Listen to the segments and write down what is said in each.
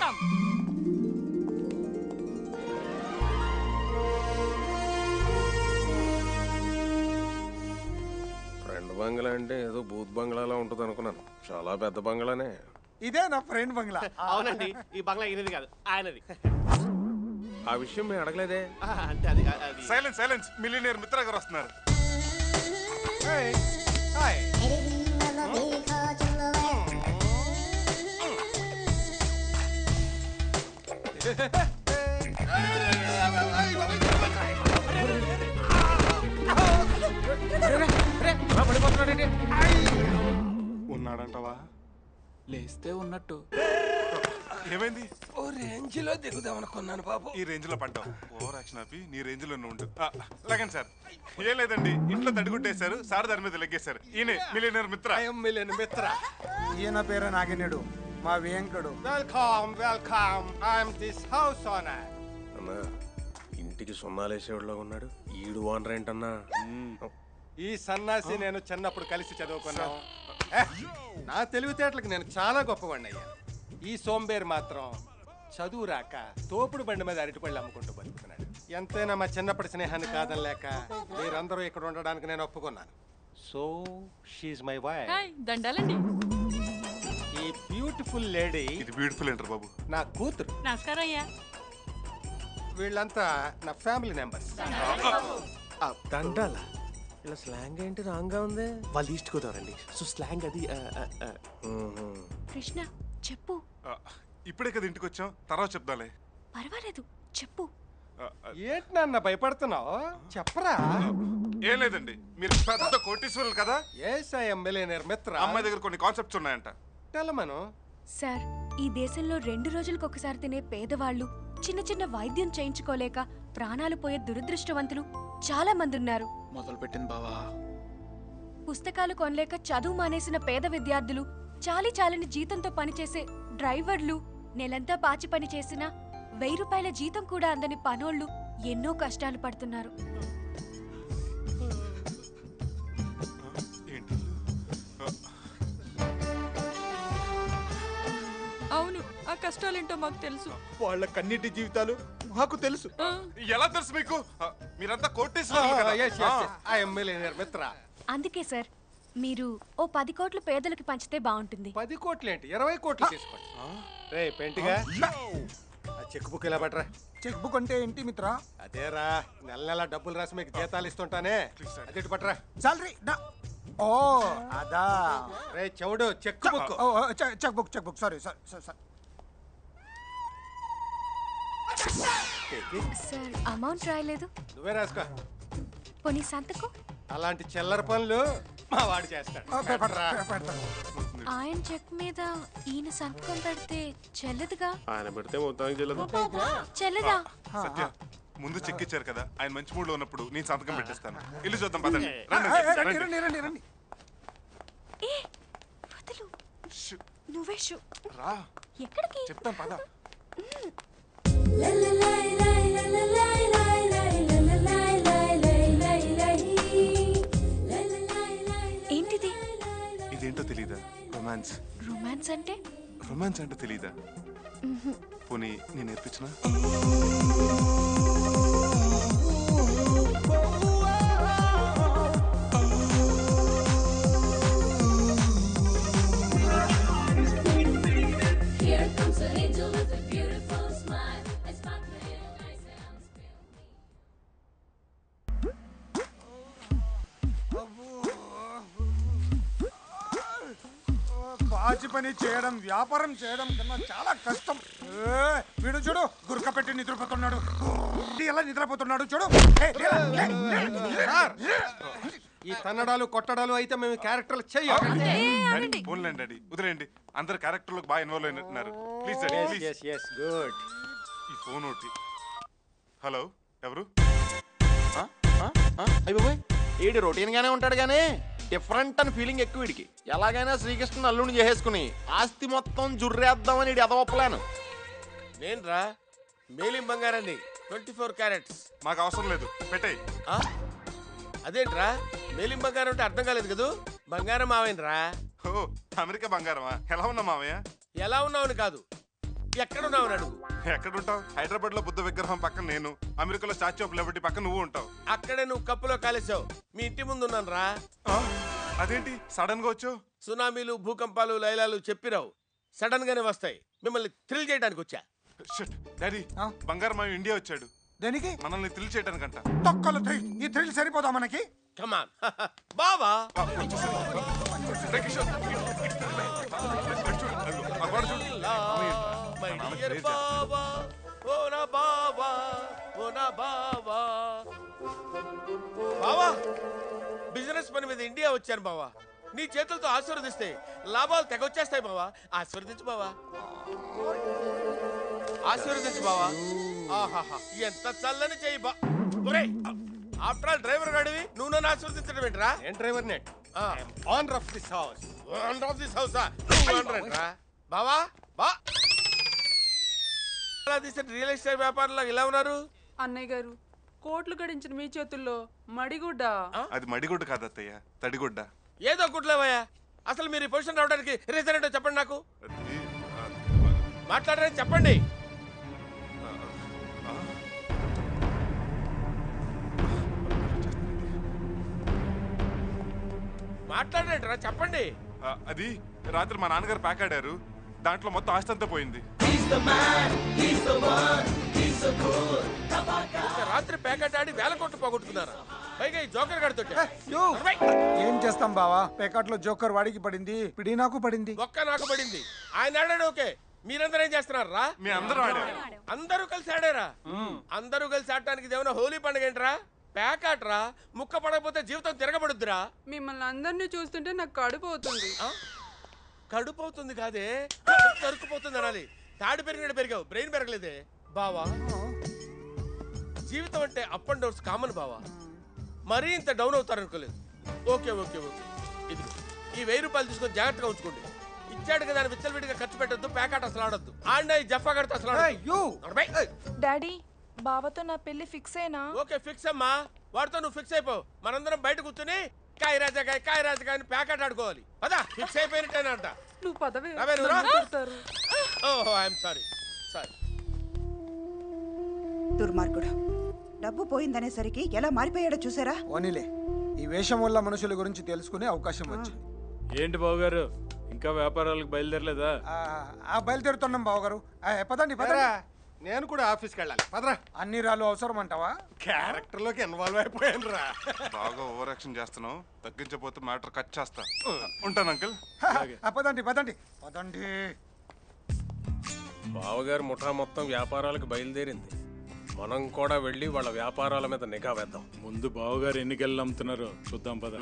చూసుకుంటాం. ఫ్రెండ్ బంగ్లా అంటే ఏదో బూత్ బంగ్లాలో ఉంటుంది అనుకున్నాను. చాలా పెద్ద బంగ్లానే. ఇదే నా ఫ్రెండ్ బంగ్లా. అవునండి, ఈ బంగ్లా ఈయనది కాదు, ఆయనది. ఆ విషయం మేము అడగలేదే. అంటే అది సైలెన్స్ సైలెన్స్, మిలియనీర్ మిత్ర గారు వస్తున్నారు. హాయ్. ఉన్నాడంటవా? లేస్తే ఉన్నట్టు. ఏమైంది? ఓ రేంజ్ లో దిగుదాం అనుకున్నాను బాబు. ఈ రేంజ్ లో పడ్డావు. ఓవర్ యాక్షన్ ఆపి నీ రేంజ్ లో ఉండు. లగన్ సార్. ఏం లేదండి, ఇంట్లో తడిగుట్టేశారు, సార్ దాని మీద లెగ్గేశారు. ఈయనే మిలియనీర్ మిత్ర. మిత్ర. ఈయన పేరు నాగినేడు, మా Venkadu. Welcome welcome, I'm this house owner. అన్నా ఇంటికి సున్నాలేసేవాడులో ఉన్నాడు. ఈడు ఓనర్ ఏంటన్నా? ఈ సన్నాసి నేను చిన్నప్పుడు కలిసి చదువుకున్నాం. నా తెలివితేటలకు నేను చాలా గొప్పవాడిని అయ్యా. ఈ సోంబేర్ మాత్రం చదువు రాక తోపుడు బండి మీద అరటిపళ్ళు అమ్ముకుంటూ బతుకుతున్నాడు. ఎంతైనా మా చిన్నప్పటి స్నేహాన్ని కాదనలేక మీరందరూ ఇక్కడ ఉండడానికి నేను ఒప్పుకున్నాను. So she's my wife. Hi, దండాలండి. ఈ బ్యూటిఫుల్ లేడీ ఇది బ్యూటిఫుల్ ఏంటర్ బాబు? నా కూతురు. నమస్కారం అయ్యా. వీళ్ళంతా నా ఫ్యామిలీ మెంబర్స్. దండాల ఇలా స్లాంగ్ ఏంటి రాంగా ఉంది? వాళ్ళు ఈస్ట్ గోదావరండి, సో స్లాంగ్ అది. కృష్ణ చెప్పు. ఇప్పుడే కదా ఇంటికి వచ్చాం, తర్వాత చెప్దాలే. పర్వాలేదు చెప్పు. ఏంటి నాన్న భయపడుతున్నావు? చెప్పరా. ఏం లేదండి, మీరు పెద్ద కోటీశ్వరులు కదా. ఎస్ ఐ యామ్ మిలియనీర్ మిత్ర. అమ్మాయి దగ్గర కొన్ని కాన్సెప్ట్స్ ఉన్నాయంట. తెలమను. సార్, ఈ దేశంలో 2 రోజులకు ఒకసారి తినే పేదవాళ్ళు, చిన్న చిన్న వైద్యం చేయించుకోలేక ప్రాణాలు పోయే దురదృష్టవంతులు చాలా మంది ఉన్నారు. మొదలు పెట్టింది బావా. పుస్తకాలు కొనలేక చదువు మానేసిన పేద విద్యార్థులు, చాలని జీతంతో పనిచేసే డ్రైవర్లు, నెలంతా పాచి పని చేసినా 1000 రూపాయల జీతం కూడా అందని పనోళ్ళు ఎన్నో కష్టాలు పడుతున్నారు. ఏంటి? అవును, ఆ కష్టాలేంటో మాకు తెలుసు. వాళ్ళ కన్నిటి జీవితాలు మాకు తెలుసు. ఎలా తెలుసు మీకు? మీరంతా కోటీశ్వరులు కదా. ఐ యామ్ మిలియనీర్ మిత్ర. అందుకే సార్, మీరు ఓ 10 కోట్లు పేదలకు పంచితే బాగుంటుంది. 10 కోట్లు ఏంటి, 20 కోట్లు తీసుకోండి. రే పెంటిగా, ఆ చెక్ బుక్ ఇలా పట్టరా. చెక్ బుక్ అంటే ఏంటి మిత్ర? అదేరా, నెల నెల డబ్బులు రాసి మీకు జీతాలు ఇస్తుంటానే, అదేంటి పట్టరా. సాలరీ ఓ అదా. రే చెవుడు, cheque book. Cheque book sorry sir. Sir, amount రాయలేదు. నువ్వే రాసుకో. పోనీ సంతకం. అలాంటి చిల్లర పనులు మా వాడు చేస్తాడు. ఆయన చెక్ మీద ఈయన సంతకం పెడితే చెల్లదుగా. ఆయన పెడితే మొత్తానికి చెల్లదు. చెల్లదా? సత్య, ముందు చెక్ ఇచ్చారు కదా, ఆయన మంచి మూడ్ లో ఉన్నప్పుడు నేను సంతకం పెట్టేస్తాను. ఇల్లు చూద్దాం పదండి. రండి. ఏ వదులు, నువ్వే షూ. రా, ఎక్కడికి? చెప్తాను పద. ఏంటిది? ఇదేంటో తెలీదా? రొమాన్స్. రొమాన్స్ అంటే? రొమాన్స్ అంటే తెలీదా? పోనీ నేను నేర్పించిన. పాచి పని చేయడం, వ్యాపారం చేయడం కన్నా చాలా కష్టం. వీడు చూడు, గురక పెట్టి నిద్రపోతున్నాడు. ఎలా నిద్రపోతున్నాడు చూడు. ఈ తన్నడాలు కొట్టడాలు అయితే మేము క్యారెక్టర్లు చెయ్యాలి. పోన్లేండి డాడీ, వదిలేండి. అందరు క్యారెక్టర్లకు బాగా ఇన్వాల్వ్ అయినట్టున్నారు. Please daddy, please. గుడ్. ఈ ఫోన్ ఒకటి. హలో, ఎవరు? అయిపోయి ఈడు రొటీన్ గానే ఉంటాడు గానీ డిఫరెంట్ అని ఫీలింగ్ ఎక్కువ వీడికి. ఎలాగైనా శ్రీకృష్ణ అల్లుని చేసేసుకుని ఆస్తి మొత్తం జుర్రేద్దామని ఇడు ఎదవప్పలేను. నేనురా మేలిం బంగారాన్ని 24 క్యారెట్స్. మాకు అవసరం లేదు, పెట్టేయ్. అదేంట్రా, మేలిం బంగారం అంటే అర్థం కాలేదు కదూ. బంగారం మావేనరా. ఓ, అమెరికా బంగారమా? ఎలా ఉన్నా మామయ్య? ఎలా ఉన్నావని కాదు, ఎక్కడున్నావు అడుగు. ఎక్కడుంటావు? హైదరాబాద్ లో బుద్ధ విగ్రహం పక్కన నేను, అమెరికాలో స్టాచ్యూ ఆఫ్ లిబర్టీ పక్కన నువ్వు ఉంటావు. అక్కడే నువ్వు కప్పులో కాలేసావు. మీ ఇంటి ముందు ఉన్నాను రా. అదేంటి సడన్ గా వచ్చావు? సునామీలు, భూకంపాలు, లైలాలు చెప్పిరావు, సడన్ గానే వస్తాయి. మిమ్మల్ని థ్రిల్ చేయడానికి వచ్చా. డాడీ, బంగారం మావి ఇండియా వచ్చాడు. దేనికి? మనల్ని థ్రిల్ చేయడానికంట. తొక్కలు ఈ థ్రిల్ సరిపోదా మనకి? కమాన్ బావా. బావా, బిజినెస్ పని మీద ఇండియా వచ్చాను బావా. నీ చేతులతో ఆశీర్వదిస్తే లాభాలు తెగొచ్చేస్తాయి బావా. ఆశీర్వదించు బావా, ఆశీర్వదించు బావా. ఆహాహా, ఎంత చల్లని చెయ్యి బా. ఆఫ్టర్ ఆల్ డ్రైవర్ గాడివి నువ్వు నన్ను ఆశీర్వదించడం ఏంట్రా? ఏం driver net owner of this house. Owner of this హౌసా? నువ్వు బావా బా. రియల్ ఎస్టేట్ వ్యాపారంలో ఇలా ఉన్నారు. అన్నయ్య గారు, కోట్లు గడించిన మీ చేతుల్లో మడిగుడ్డ. అది మడిగుడ్డ కాదు అత్తయ్య, తడిగుడ్డ. ఏదో గుడ్లేవయ్యా. అసలు మీరు ఈ పొజిషన్ రావడానికి రీజన్ ఏంటో చెప్పండి నాకు. మాట్లాడరని చెప్పండి. మాట్లాడరేంటరా చెప్పండి. అది రాత్రి మా నాన్నగారు ప్యాక్ ఆడారు, దాంట్లో మొత్తం ఆస్తి అంతా పోయింది. రాత్రి ప్యాకెట్ ఆడి వేల కోట్లు పోగొట్టుకున్నారా? పైగా ఈ జోకర్ గాడితో ఏం చేస్తాం బావా, పేకాట్ లో జోకర్ వాడికి పడింది, పిడి నాకు పడింది. ఒక్క నాకు పడింది. ఆయన ఆడాడు ఓకే, మీరందరూ ఏం చేస్తున్నారా? మీ అందరూ ఆడారు. అందరూ కలిసి ఆడారా? అందరూ కలిసి ఆడటానికి ఇదేమన్నా హోలీ పండుగ ఏంట్రా? ప్యాకాట్రా. ముక్క పడకపోతే జీవితం తిరగబడుద్దిరా. మిమ్మల్ని అందరినీ చూస్తుంటే నాకు కడుపు అవుతుంది. కడుపు అవుతుంది కాదే, తరుక్కుపోతుంది అనాలి. తాడి పెరిగినట్టు పెరిగావు, బ్రెయిన్ పెరగలేదే బావా. జీవితం అంటే అప్ అండ్ డౌన్స్ కామన్ బావా. మరీ ఇంత డౌన్ అవుతారనుకోలేదు. ఓకే ఓకే ఓకే, ఇది ఈ 1000 రూపాయలు తీసుకొని జాగ్రత్తగా ఉంచుకోండి. ఇచ్చాడు కదా అని విచ్చలవిడిగా ఖర్చు పెట్టద్దు. ప్యాకెట్ అసలు ఆడద్దు. ఆడినా ఈ జఫా కడితే అసలు డాడీ, బావతో నా పెళ్లి ఫిక్స్ అయినా? ఓకే ఫిక్స్ అమ్మా, వాడితో నువ్వు ఫిక్స్ అయిపో. మనందరం బయట కూర్చొని కాయ రాజాకాయ అని ప్యాకెట్ ఆడుకోవాలి. అదా ఫిక్స్ అయిపోయినట్టేనంట. నువ్వు పదవి. ఓహో ఐఎమ్ సారీ సారీ. దుర్మార్గుడు, డబ్బు పోయిందనేసరికి ఎలా మారిపోయాడో చూసారా? ఓనిలే, ఈ వేషం వల్ల మనుషుల గురించి తెలుసుకునే అవకాశం వచ్చింది. ఏంటి బావగారు, ఇంకా వ్యాపారాలకు బయలుదేరలేదా? బయలుదేరుతున్నాం బావగారు. పదండి పదరా. నేను కూడా ఆఫీస్కి వెళ్ళాలి, పదరా. అన్ని రాళ్ళు అవసరం అంటావా? క్యారెక్టర్ లోకి ఇన్వాల్వ్ అయిపోయాను రా. బాగా ఓవర్ యాక్షన్ చేస్తున్నావు, తగ్గించకపోతే మ్యాటర్ కట్ చేస్తా. ఉంటాను అంకుల్. పదండి పదండి పదండి. బావగారు ముఠా మొత్తం వ్యాపారాలకు బయలుదేరింది. మనం కూడా వెళ్ళి వాళ్ళ వ్యాపారాల మీద నిఘా వేద్దాం. ముందు బావగారు ఎన్ని గెల్లు అమ్ముతున్నారో చూద్దాం పద.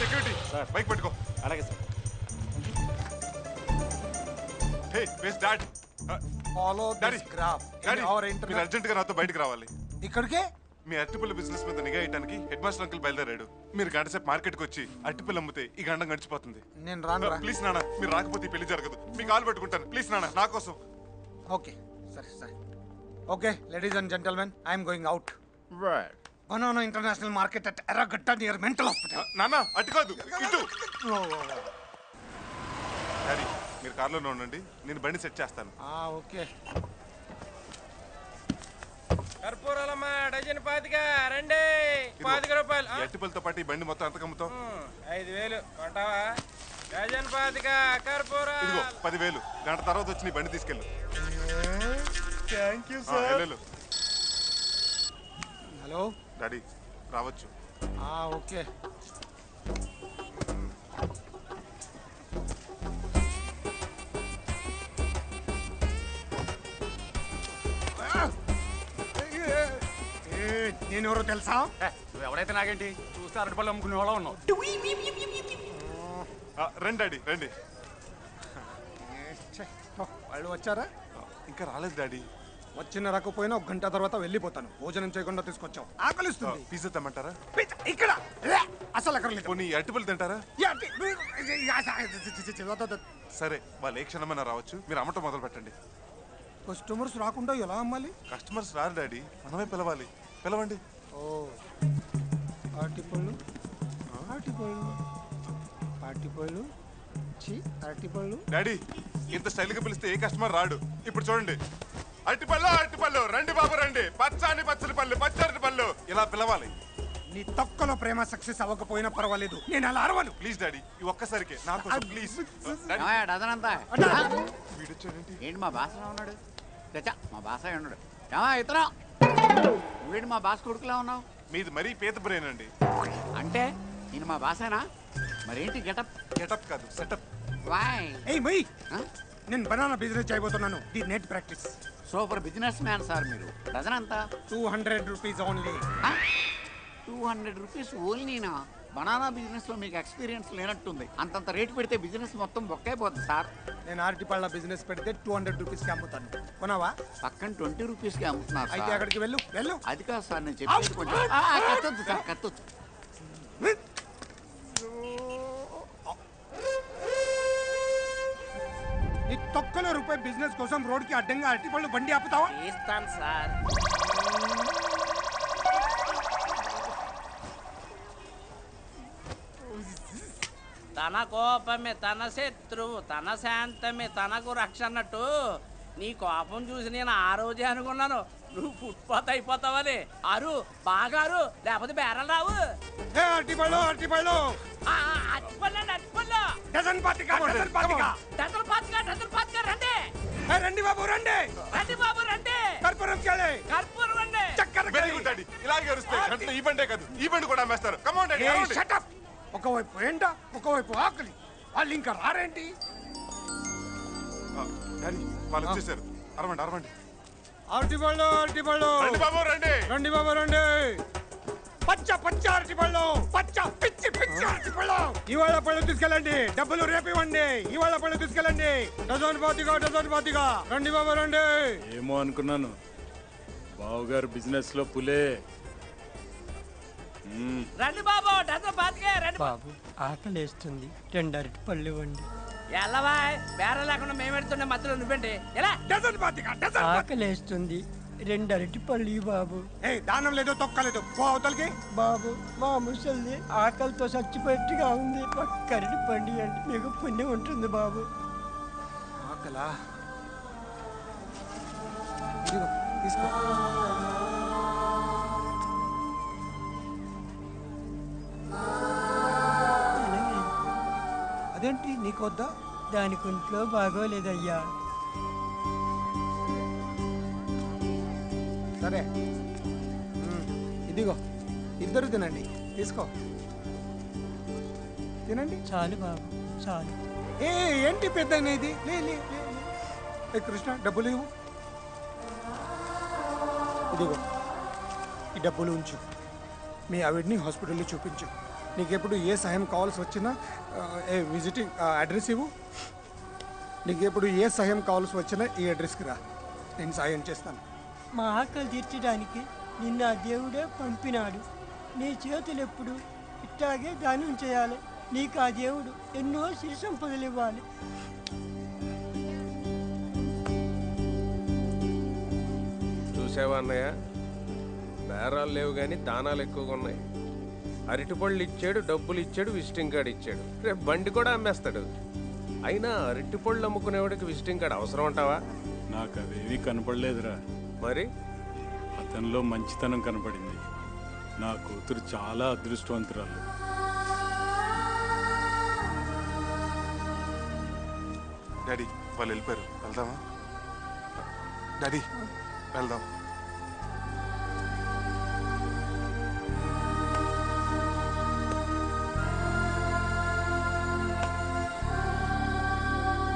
సెక్యూరిటీ సార్, బైక్ పట్టుకో. అలాగే sir. Hey ways dad. Follow this graph in our internet. మీరు అర్జెంట్ గా నాతో బయటికి రావాలి. ఇక్కడికే? మీ అరటిపళ్ళ బిజినెస్ మీద నిఘా వేయడానికి హెడ్ మాస్టర్ అంకుల్ బయలుదేరాడు. మీరు గంట సేపు మార్కెట్కి వచ్చి అరటిపళ్ళు అమ్మితే ఈ గండం గడిచిపోతుంది. నేను రాను. ప్లీజ్ నాన్న, మీరు రాకపోతే ఈ పెళ్లి జరగదు. మీ కాలు పెట్టుకుంటాను ప్లీజ్ నాన్న, నా కోసం. ఓకే సరే సరే. Okay ladies and gentlemen, I'm going out. Banana international market at Erragadda near mental hospital. నాన్న అటు కాదు, ఇటు. డాడీ మీరు కార్లోనే ఉండండి, నేను బండి సెట్ చేస్తాను. ఓకే. కర్పూరాలమ్మా డజన్ 25 రండి. 25 రూపాయలు. అరటిపళ్ళతో పాటు ఈ బండి మొత్తం ఎంత కమ్ముతావు? 5000 కొంటావా? డజన్ 25 కర్పూరా. ఇదిగో 10,000. గంట తర్వాత వచ్చి నీ బండి తీసుకెళ్ళు. Thank you sir. Hello daddy రావచ్చు. ఓకే. నేనెవరో తెలుసా? ఎవరైతే నాకేంటి, చూస్తే అరటిపళ్ళు అమ్ముకునే వాళ్ళ ఉన్నావు. రండి డాడీ రండి. వాళ్ళు వచ్చారా? ఇంకా రాలేదు డాడీ. వచ్చిన రాకపోయినా 1 గంట తర్వాత వెళ్ళిపోతాను. భోజనం చేయకుండా తీసుకొచ్చావు, ఆకలిస్తుంది. పిజ్జా తెమ్మంటారా? ఇక్కడ అసలు అక్కడ లేదు. పోనీ అరటిపళ్ళు తింటారా? సరే, వాళ్ళు ఏ క్షణమైనా రావచ్చు, మీరు అమ్మటం మొదలు పెట్టండి. కస్టమర్స్ రాకుండా ఎలా అమ్మాలి? కస్టమర్స్ రారు డాడీ, మనమే పిలవాలి. పిలవండి. అరటిపళ్ళు అరటిపళ్ళు అరటిపళ్ళు అరటిపళ్ళు. డాడీ ఇంత స్టైల్ గా పిలిస్తే ఏ కస్టమర్ రాడు. ఇప్పుడు చూడండి, అరటిపళ్ళు రండి బాబు రండి, పచ్చని పళ్ళు పచ్చటి పళ్ళు ఇలా పిలవాలి. నీ తొక్కలో ప్రేమ సక్సెస్ అవ్వకపోయినా పర్వాలేదు, నేను అలా అరవను. ప్లీజ్ డాడీ ఈ ఒక్కసారికి నాకు ప్లీజ్. ఏంటి మా బాస ఉన్నాడు? చచ్చా మా బాస ఉన్నాడు. ఇతను వీడు మా బాస కొడుకులా ఉన్నావు. మీది మరీ పేద బ్రెయిన్ అండి. అంటే నేను మా బాసేనా? మరేంటి గెటప్? గెటప్ కాదు సెటప్. ఏయ్ మై, నేను బనానా బిజినెస్ చేయబోతున్నాను. The net practice. Super businessman sir మీరు. డజన్ అంతా 200 రూపీస్ ఓన్లీ. 200 రూపీస్ ఓన్లీనా? బనానా బిజినెస్ లో మీకు ఎక్స్పీరియన్స్ లేనట్టుంది. అంతంత రేటు పెడితే బిజినెస్ మొత్తం బొక్కైపోతుంది సార్. నేను అరటిపళ్ళ బిజినెస్ పెడితే 200 రూపీస్కి అమ్ముతాను. కొనవా? పక్కన 20 రూపీస్కి అమ్ముతున్నారు. అయితే అక్కడికి వెళ్ళు. అది కాదు సార్ నేను చెప్పేది కొంచెం. కత్తొద్దు సార్, కత్తొద్దు. నీ తొక్కలో రూపాయి బిజినెస్ కోసం రోడ్కి అడ్డంగా అరటిపళ్ళు బండి ఆపుతావా? ఇస్తాను సార్. తన కోపమే తన శత్రువు, తన శాంతమే తనకు రక్ష అన్నట్టు నీ కోపం చూసి నేను ఆ రోజే అనుకున్నాను నువ్వు ఫుట్పాత్ అయిపోతావని. బాగా లేకపోతే బేరలు రావు. అరటిపళ్ళు అరటిపళ్ళు డజన్ పాతిక రండి బాబు రండి. కర్పూరం చాలే. వెరీ గుడ్ డాడీ, ఇలాగే అరుస్తే గంటలో ఈ బండే కాదు ఈ బండి కూడా అమ్మేస్తారు. Come on daddy. Shut up. ఒకవైపు ఎండ, ఒకవైపు ఆకలి, వాళ్ళు ఇంకా రారేంటి? డాడీ వాళ్ళు వచ్చేసారు. అరవండి అరటిపళ్ళు రండి బాబు రండి. రండి బాబు రండి. పచ్చ అరటిపళ్ళు, పిచ్చి అరటిపళ్ళు. ఇవాళ పళ్ళు తీసుకెళ్ళండి, డబ్బులు రేపు ఇవ్వండి. ఇవాళ పళ్ళు తీసుకెళ్ళండి, డజన్ పాతిగా. రండి బాబు రండి. ఏమో అనుకున్నాను, బావగారు బిజినెస్ లో పులే. రండి బాబు, డజన్ పాతికే రండి బాబు. ఆకలి వేస్తుంది, 2 అరటిపళ్ళు ఇవ్వండి. ఎల్లవా బేర లేకుండా మేము పెడుతుండే మధ్యలో నువ్వేంటి? ఎలా? డజన్ పాతిక. ఆకలి వేస్తుంది, 2 అరటిపళ్ళు బాబు. దానం లేదు తొక్కలేదు, పో అవతలకి. బాబు మా ముసలిది ఆకలితో చచ్చిపోయేట్టుగా ఉంది, ఒక్క అరటిపండు ఇవ్వండి, మీకు పుణ్యం ఉంటుంది బాబు. ఆకలా? తీసుకో. అదేంటి నీకొద్దా? దానికి ఒంట్లో బాగోలేదయ్యా. సరే ఇదిగో, ఇద్దరు తినండి. తీసుకో, తినండి. చాలు బాబు చాలు. ఏంటి పెద్ద ఇది? లే కృష్ణ, డబ్బులు ఇవ్వు. ఇదిగో ఈ డబ్బులు ఉంచు. మీ ఆవిడ్ని హాస్పిటల్లో చూపించు. నీకెప్పుడు ఏ సహాయం కావాల్సి వచ్చినా విజిటింగ్ అడ్రస్ ఇవ్వు. నీకెప్పుడు ఏ సహాయం కావాల్సి వచ్చినా ఈ అడ్రస్కి రా, నేను సాయం చేస్తాను. మా ఆకలి తీర్చడానికి నిన్న ఆ దేవుడే పంపినాడు. నీ చేతులు ఎప్పుడు ఇట్లాగే దానం చేయాలి. నీకు ఆ దేవుడు ఎన్నో సిరి సంపదలు ఇవ్వాలి. చూసావా అన్నయ్య, బేరాలు లేవు కానీ దానాలు ఎక్కువగా ఉన్నాయి. అరటిపళ్ళు ఇచ్చాడు, డబ్బులు ఇచ్చాడు, విజిటింగ్ కార్డు ఇచ్చాడు. రేపు బండి కూడా అమ్మేస్తాడు. అయినా అరటిపళ్ళు అమ్ముకునేవాడికి విజిటింగ్ కార్డు అవసరం అంటావా? నాకు అవేవి కనపడలేదురా. మరి అతనిలో మంచితనం కనపడింది. నా కూతురు చాలా అదృష్టవంతురాలు. డాడీ వాళ్ళు వెళ్ళిపోయారు, వెళ్దామా? డాడీ వెళ్దాం.